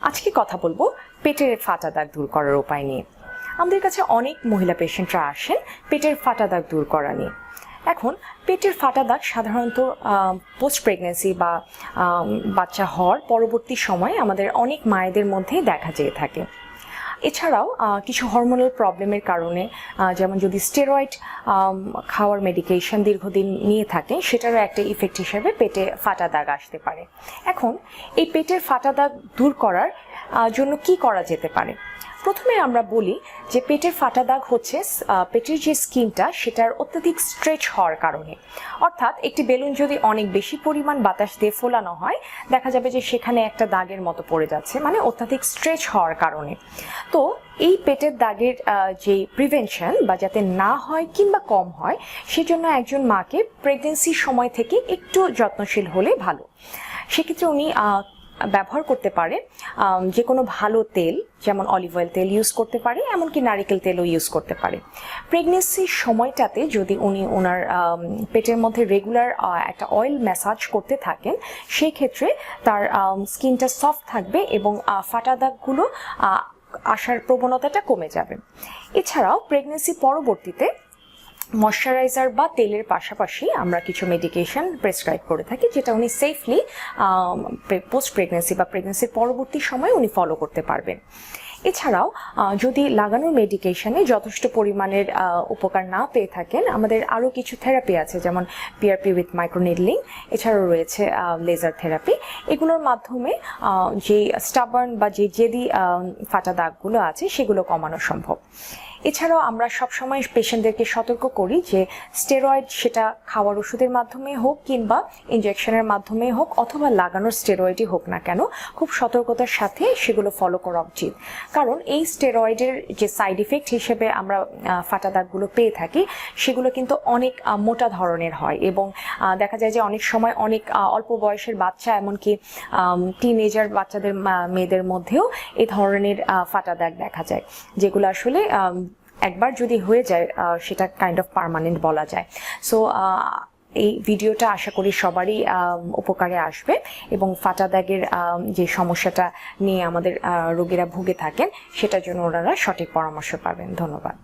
আজকে কথা বলবো পেটের ফাটা দাগ দূর করার উপায় নিয়ে। আমাদের কাছে অনেক মহিলা পেশেন্টরা আসেন পেটের ফাটা দাগ দূর করা নিয়ে। এখন পেটের ফাটা দাগ সাধারণত পোস্ট প্রেগনেন্সি বা বাচ্চা হওয়ার পরবর্তী সময়ে আমাদের অনেক মায়েদের মধ্যেই দেখা যেয়ে থাকে। এছাড়াও কিছু হরমোনাল প্রবলেমের কারণে, যেমন যদি স্টেরয়েড খাওয়ার মেডিকেশন দীর্ঘদিন নিয়ে থাকে, সেটারও একটা ইফেক্ট হিসেবে পেটে ফাটা দাগ আসতে পারে। এখন এই পেটের ফাটা দাগ দূর করার জন্য কি করা যেতে পারে? প্রথমে আমরা বলি যে পেটের ফাটা দাগ হচ্ছে পেটের যে স্কিনটা সেটার অত্যধিক স্ট্রেচ হওয়ার কারণে। অর্থাৎ একটি বেলুন যদি অনেক বেশি পরিমাণ বাতাস দিয়ে ফোলানো হয়, দেখা যাবে যে সেখানে একটা দাগের মতো পড়ে যাচ্ছে, মানে অত্যধিক স্ট্রেচ হওয়ার কারণে। তো এই পেটের দাগের যে প্রিভেনশন বা যাতে না হয় কিংবা কম হয়, সেজন্য একজন মাকে প্রেগনেন্সির সময় থেকে একটু যত্নশীল হলে ভালো। সেক্ষেত্রে উনি ব্যবহার করতে পারে যে কোনো ভালো তেল, যেমন অলিভ অয়েল তেল ইউজ করতে পারে, এমনকি নারিকেল তেলও ইউজ করতে পারে। প্রেগনেন্সির সময়টাতে যদি উনি ওনার পেটের মধ্যে রেগুলার একটা অয়েল ম্যাসাজ করতে থাকেন, সেই ক্ষেত্রে তার স্কিনটা সফট থাকবে এবং ফাটা দাগগুলো আসার প্রবণতাটা কমে যাবে। এছাড়াও প্রেগনেন্সি পরবর্তীতে ময়শ্চারাইজার বা তেলের পাশাপাশি আমরা কিছু মেডিকেশন প্রেসক্রাইব করে থাকি, যেটা উনি সেফলি পোস্ট প্রেগনেন্সি বা প্রেগনেন্সির পরবর্তী সময় উনি ফলো করতে পারবেন। এছাড়াও যদি লাগানোর মেডিকেশনে যথেষ্ট পরিমাণের উপকার না পেয়ে থাকেন, আমাদের আরও কিছু থেরাপি আছে, যেমন পিআরপি উইথ মাইক্রোনিডলিং, এছাড়াও রয়েছে লেজার থেরাপি। এগুলোর মাধ্যমে যে স্টাবার্ন বা যে জেদি ফাটা দাগগুলো আছে সেগুলো কমানো সম্ভব। এছাড়াও আমরা সবসময় পেশেন্টদেরকে সতর্ক করি যে স্টেরয়েড সেটা খাওয়ার ওষুধের মাধ্যমে হোক কিংবা ইনজেকশনের মাধ্যমে হোক অথবা লাগানোর স্টেরয়েডই হোক না কেন, খুব সতর্কতার সাথে সেগুলো ফলো করা উচিত। কারণ এই স্টেরয়েডের যে সাইড ইফেক্ট হিসেবে আমরা ফাটা দাগগুলো পেয়ে থাকি, সেগুলো কিন্তু অনেক মোটা ধরনের হয় এবং দেখা যায় যে অনেক সময় অনেক অল্প বয়সের বাচ্চা, এমনকি টিনেজার বাচ্চাদের মেয়েদের মধ্যেও এই ধরনের ফাটা দাগ দেখা যায়, যেগুলো আসলে একবার যদি হয়ে যায় সেটা কাইন্ড অফ পার্মানেন্ট বলা যায়। সো এই ভিডিওটা আশা করি সবারই উপকারে আসবে এবং ফাটা দাগের যে সমস্যাটা নিয়ে আমাদের রোগীরা ভুগে থাকেন, সেটার জন্য ওনারা সঠিক পরামর্শ পাবেন। ধন্যবাদ।